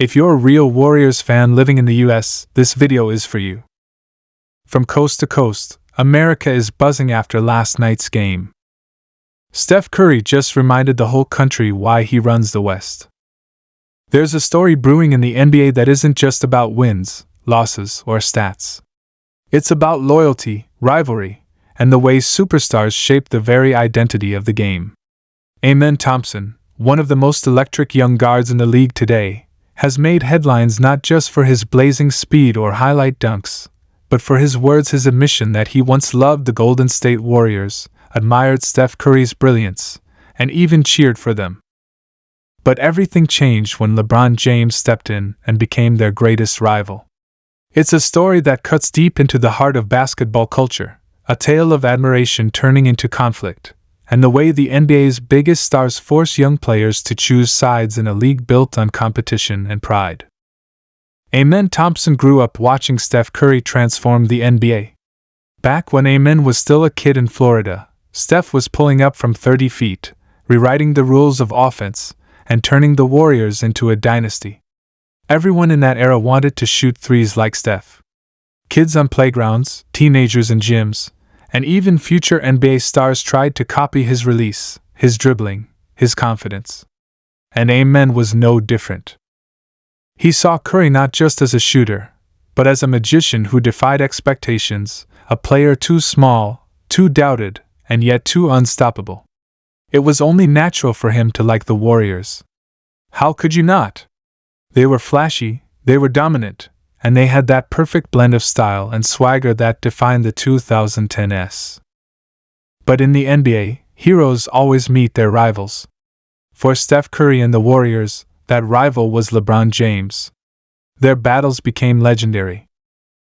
If you're a real Warriors fan living in the US, this video is for you. From coast to coast, America is buzzing after last night's game. Steph Curry just reminded the whole country why he runs the West. There's a story brewing in the NBA that isn't just about wins, losses, or stats. It's about loyalty, rivalry, and the way superstars shape the very identity of the game. Amen Thompson, one of the most electric young guards in the league today, has made headlines not just for his blazing speed or highlight dunks, but for his words, his admission that he once loved the Golden State Warriors, admired Steph Curry's brilliance, and even cheered for them. But everything changed when LeBron James stepped in and became their greatest rival. It's a story that cuts deep into the heart of basketball culture, a tale of admiration turning into conflict, and the way the NBA's biggest stars force young players to choose sides in a league built on competition and pride. Amen Thompson grew up watching Steph Curry transform the NBA. Back when Amen was still a kid in Florida, Steph was pulling up from 30 feet, rewriting the rules of offense, and turning the Warriors into a dynasty. Everyone in that era wanted to shoot threes like Steph. Kids on playgrounds, teenagers in gyms, and even future NBA stars tried to copy his release, his dribbling, his confidence. And Amen was no different. He saw Curry not just as a shooter, but as a magician who defied expectations, a player too small, too doubted, and yet too unstoppable. It was only natural for him to like the Warriors. How could you not? They were flashy, they were dominant, and they had that perfect blend of style and swagger that defined the 2010s. But in the NBA, heroes always meet their rivals. For Steph Curry and the Warriors, that rival was LeBron James. Their battles became legendary.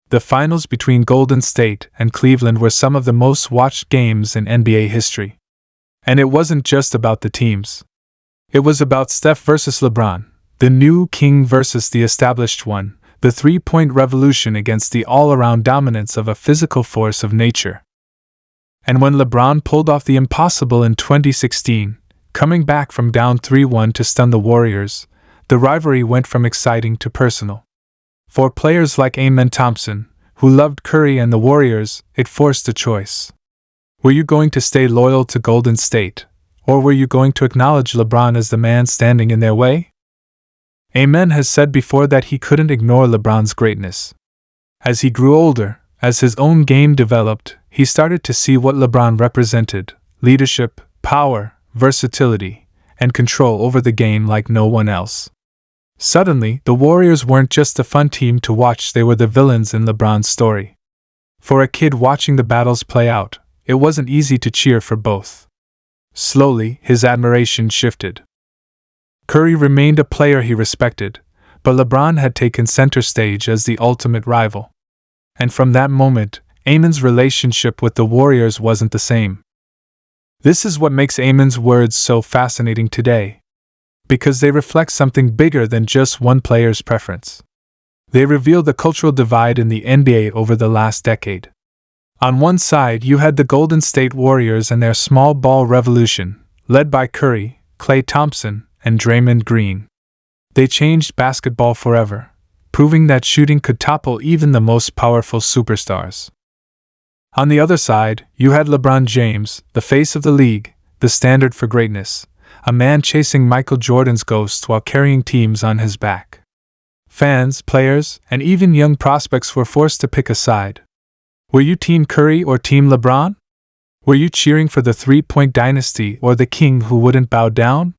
The finals between Golden State and Cleveland were some of the most watched games in NBA history. And it wasn't just about the teams. It was about Steph versus LeBron, the new king versus the established one, the three-point revolution against the all-around dominance of a physical force of nature. And when LeBron pulled off the impossible in 2016, coming back from down 3-1 to stun the Warriors, the rivalry went from exciting to personal. For players like Amen Thompson, who loved Curry and the Warriors, it forced a choice. Were you going to stay loyal to Golden State, or were you going to acknowledge LeBron as the man standing in their way? Amen has said before that he couldn't ignore LeBron's greatness. As he grew older, as his own game developed, he started to see what LeBron represented: leadership, power, versatility, and control over the game like no one else. Suddenly, the Warriors weren't just a fun team to watch, they were the villains in LeBron's story. For a kid watching the battles play out, it wasn't easy to cheer for both. Slowly, his admiration shifted. Curry remained a player he respected, but LeBron had taken center stage as the ultimate rival. And from that moment, Amen's relationship with the Warriors wasn't the same. This is what makes Amen's words so fascinating today. Because they reflect something bigger than just one player's preference. They reveal the cultural divide in the NBA over the last decade. On one side, you had the Golden State Warriors and their small ball revolution, led by Curry, Klay Thompson, and Draymond Green. They changed basketball forever, proving that shooting could topple even the most powerful superstars. On the other side, you had LeBron James, the face of the league, the standard for greatness, a man chasing Michael Jordan's ghost while carrying teams on his back. Fans, players, and even young prospects were forced to pick a side. Were you Team Curry or Team LeBron? Were you cheering for the three-point dynasty or the king who wouldn't bow down?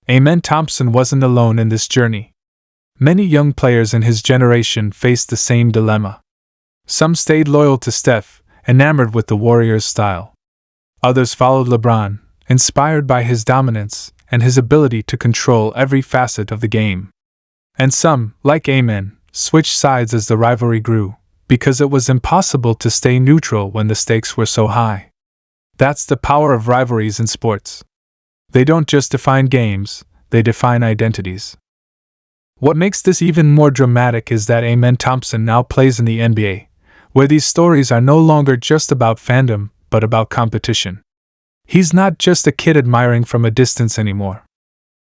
Amen Thompson wasn't alone in this journey. Many young players in his generation faced the same dilemma. Some stayed loyal to Steph, enamored with the Warriors' style. Others followed LeBron, inspired by his dominance and his ability to control every facet of the game. And some, like Amen, switched sides as the rivalry grew, because it was impossible to stay neutral when the stakes were so high. That's the power of rivalries in sports. They don't just define games, they define identities. What makes this even more dramatic is that Amen Thompson now plays in the NBA, where these stories are no longer just about fandom, but about competition. He's not just a kid admiring from a distance anymore.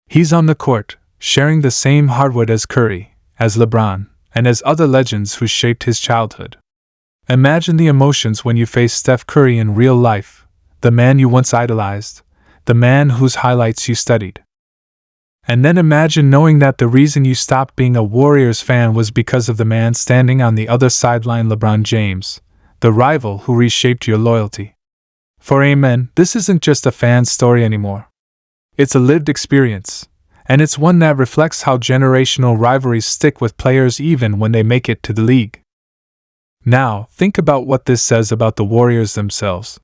He's on the court, sharing the same hardwood as Curry, as LeBron, and as other legends who shaped his childhood. Imagine the emotions when you face Steph Curry in real life, the man you once idolized, the man whose highlights you studied. And then imagine knowing that the reason you stopped being a Warriors fan was because of the man standing on the other sideline, LeBron James, the rival who reshaped your loyalty. For Amen, this isn't just a fan story anymore. It's a lived experience, and it's one that reflects how generational rivalries stick with players even when they make it to the league. Now, think about what this says about the Warriors themselves.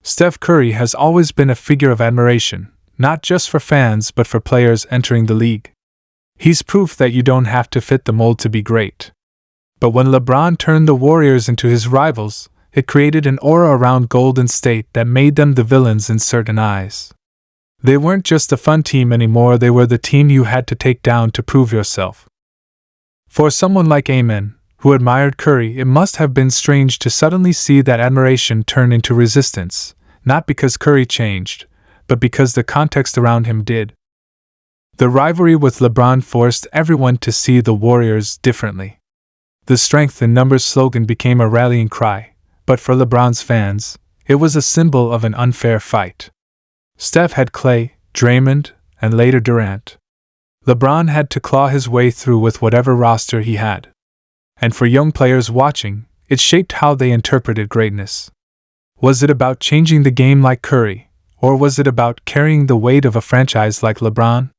Steph Curry has always been a figure of admiration, not just for fans but for players entering the league. He's proof that you don't have to fit the mold to be great. But when LeBron turned the Warriors into his rivals, it created an aura around Golden State that made them the villains in certain eyes. They weren't just a fun team anymore, they were the team you had to take down to prove yourself. For someone like Amen, who admired Curry, it must have been strange to suddenly see that admiration turn into resistance, not because Curry changed, but because the context around him did. The rivalry with LeBron forced everyone to see the Warriors differently. The strength in numbers slogan became a rallying cry, but for LeBron's fans, it was a symbol of an unfair fight. Steph had Clay, Draymond, and later Durant. LeBron had to claw his way through with whatever roster he had. And for young players watching, it shaped how they interpreted greatness. Was it about changing the game like Curry, or was it about carrying the weight of a franchise like LeBron?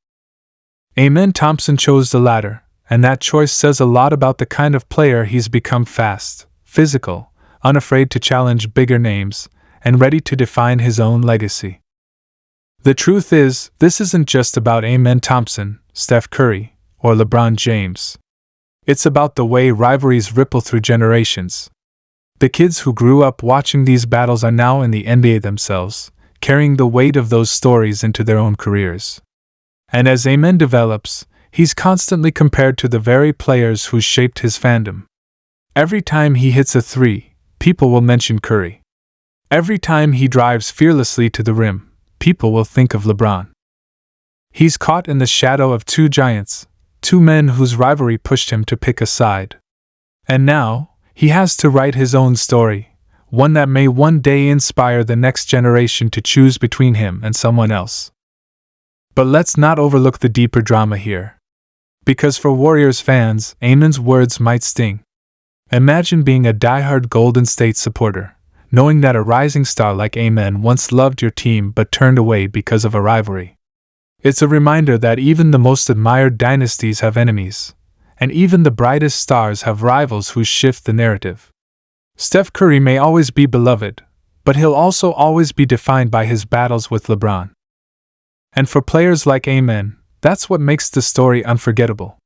Amen Thompson chose the latter, and that choice says a lot about the kind of player he's become: fast, physical, unafraid to challenge bigger names, and ready to define his own legacy. The truth is, this isn't just about Amen Thompson, Steph Curry, or LeBron James. It's about the way rivalries ripple through generations. The kids who grew up watching these battles are now in the NBA themselves, carrying the weight of those stories into their own careers. And as Amen develops, he's constantly compared to the very players who shaped his fandom. Every time he hits a three, people will mention Curry. Every time he drives fearlessly to the rim, people will think of LeBron. He's caught in the shadow of two giants, two men whose rivalry pushed him to pick a side. And now, he has to write his own story, one that may one day inspire the next generation to choose between him and someone else. But let's not overlook the deeper drama here. Because for Warriors fans, Amen's words might sting. Imagine being a diehard Golden State supporter, knowing that a rising star like Amen once loved your team but turned away because of a rivalry. It's a reminder that even the most admired dynasties have enemies, and even the brightest stars have rivals who shift the narrative. Steph Curry may always be beloved, but he'll also always be defined by his battles with LeBron. And for players like Amen, that's what makes the story unforgettable.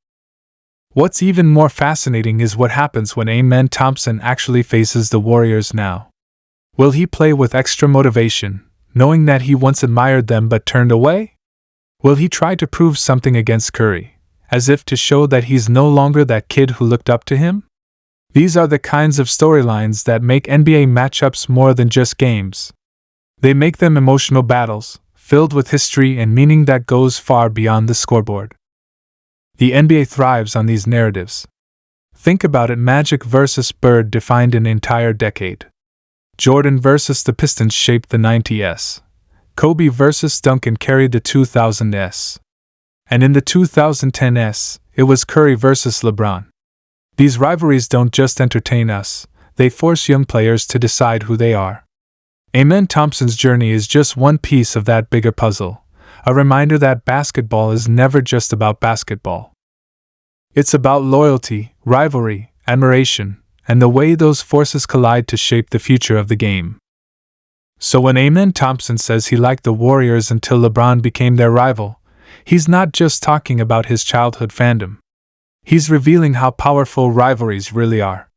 What's even more fascinating is what happens when Amen Thompson actually faces the Warriors now. Will he play with extra motivation, knowing that he once admired them but turned away? Will he try to prove something against Curry, as if to show that he's no longer that kid who looked up to him? These are the kinds of storylines that make NBA matchups more than just games. They make them emotional battles, filled with history and meaning that goes far beyond the scoreboard. The NBA thrives on these narratives. Think about it: Magic versus Bird defined an entire decade. Jordan versus the Pistons shaped the 90s. Kobe versus Duncan carried the 2000s. And in the 2010s, it was Curry versus LeBron. These rivalries don't just entertain us, they force young players to decide who they are. Amen Thompson's journey is just one piece of that bigger puzzle, a reminder that basketball is never just about basketball. It's about loyalty, rivalry, admiration, and the way those forces collide to shape the future of the game. So when Amen Thompson says he liked the Warriors until LeBron became their rival, he's not just talking about his childhood fandom. He's revealing how powerful rivalries really are.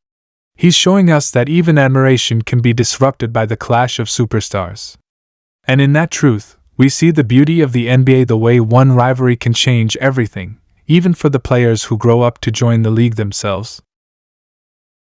He's showing us that even admiration can be disrupted by the clash of superstars. And in that truth, we see the beauty of the NBA, the way one rivalry can change everything, even for the players who grow up to join the league themselves.